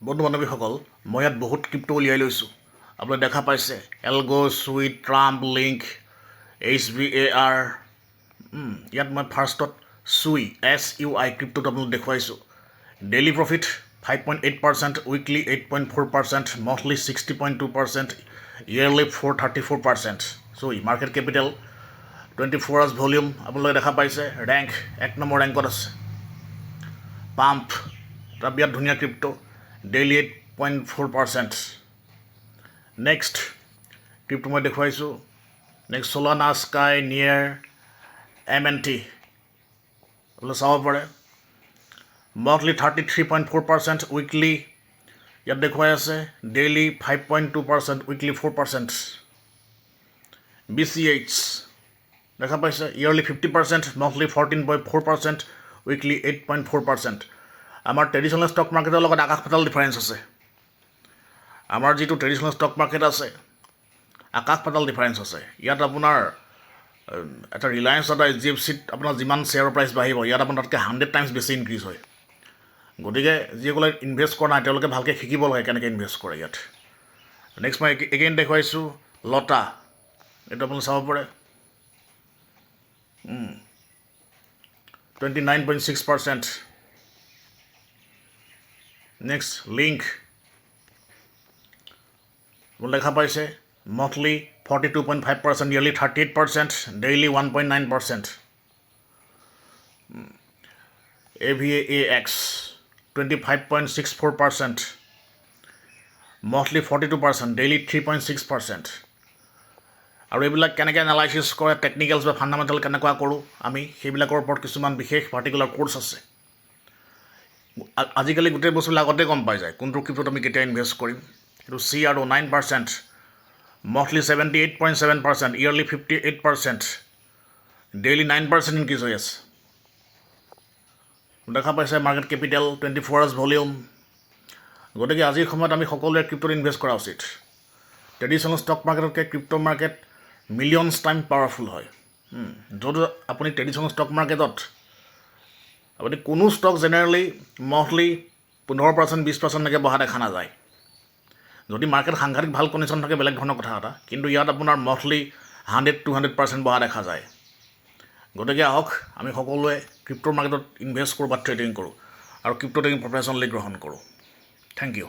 বন্ধু বান্ধৱীসকল মই ইয়াত বহুত ক্ৰিপ্টো উলিয়াই লৈছোঁ আপুনি দেখা পাইছে এলগো সুইট ট্ৰাম্প লিংক HBAR ইয়াত মই ফাৰ্ষ্টত SUI ক্ৰিপ্টোটো আপোনাক দেখুৱাইছোঁ daily profit 5.8%, weekly 8.4%, monthly 60.2%, yearly 434%. SUI market capital 24 hours volume আপোনালোকে দেখা পাইছে ৰেংক 1 নম্বৰ ৰেংকত আছে পাম্প এটা বিৰাট ধুনীয়া ক্ৰিপ্টো ডেইলি 8.4%. নেক্সট ক্ৰিপ্টো মই দেখুৱাইছোঁ next Solana, Sky, Near, MNT আপোনালোকে চাব পাৰে মন্থলি 33.4%, উইকলি ইয়াত দেখুৱাই আছে ডেইলি 5.2%, উইকলি 4%. BCH দেখা পাইছে ইয়েৰলি 50%, মন্থলি 14.4%, উইকলি 8.4%. আমাৰ ট্ৰেডিশ্যনেল ষ্টক মাৰ্কেটৰ লগত আকাশ পাতাল ডিফাৰেঞ্চ আছে আমাৰ যিটো ট্ৰেডিশ্যনেল ষ্টক মাৰ্কেট আছে আকাশ পাতাল ডিফাৰেঞ্চ আছে ইয়াত আপোনাৰ এটা ৰিলায়েন্স এটা HDFCত আপোনাৰ যিমান শ্বেয়াৰৰ প্ৰাইচ বাঢ়িব ইয়াত আপোনাৰ তাতকৈ 100 টাইমছ বেছি ইনক্ৰিজ হয় গতিকে যিসকলে ইনভেষ্ট কৰা নাই তেওঁলোকে ভালকৈ শিকিব লাগে কেনেকৈ ইনভেষ্ট কৰে ইয়াত নেক্সট মই এগেইন দেখুৱাইছোঁ লটা এইটো আপুনি চাব পাৰে 29.6%. নেক্সট লিংক দেখা পাইছে monthly 42.5%, yearly 38%, daily 1.9%. AVAX 25.64%, monthly 42%, daily 3.6%. আৰু এইবিলাক কেনেকৈ এনালাইচিছ কৰে টেকনিকেলছ বা ফাণ্ডামেণ্টেল কেনেকুৱা কৰোঁ আমি সেইবিলাকৰ ওপৰত কিছুমান বিশেষ পাৰ্টিকুলাৰ কোৰ্চ আছে আজিকালি গোটেই বস্তুবিলাক আগতে গম পাই যায় কোনটো ক্ৰিপ্টোত আমি কেতিয়া ইনভেষ্ট কৰিম এইটো CRO 9%, monthly 78.7%, yearly 58%, daily 9% increase হৈ আছে দেখা পাইছে মাৰ্কেট কেপিটেল 24 hours ভলিউম গতিকে আজিৰ সময়ত আমি সকলোৱে ক্ৰিপ্টোত ইনভেষ্ট কৰা উচিত ট্ৰেডিশ্যনেল ষ্টক মাৰ্কেটতকৈ crypto market millions time powerful হয় য'ত আপুনি ট্ৰেডিশ্যনেল ষ্টক মাৰ্কেটত আপুনি কোনো ষ্টক জেনেৰেলি মন্থলি 15%, 20% এনেকৈ বহা দেখা নাযায় যদি মাৰ্কেট সাংঘাতিক ভাল কণ্ডিশ্যন থাকে বেলেগ ধৰণৰ কথা এটা কিন্তু ইয়াত আপোনাৰ মন্থলি 100-200% বহা দেখা যায় গতিকে আহক আমি সকলোৱে ক্ৰিপ্টো মাৰ্কেটত ইনভেষ্ট কৰোঁ বা ট্ৰেডিং কৰোঁ আৰু ক্ৰিপ্টো ট্ৰেডিং প্ৰফেশ্যনেলি গ্ৰহণ কৰোঁ থেংক ইউ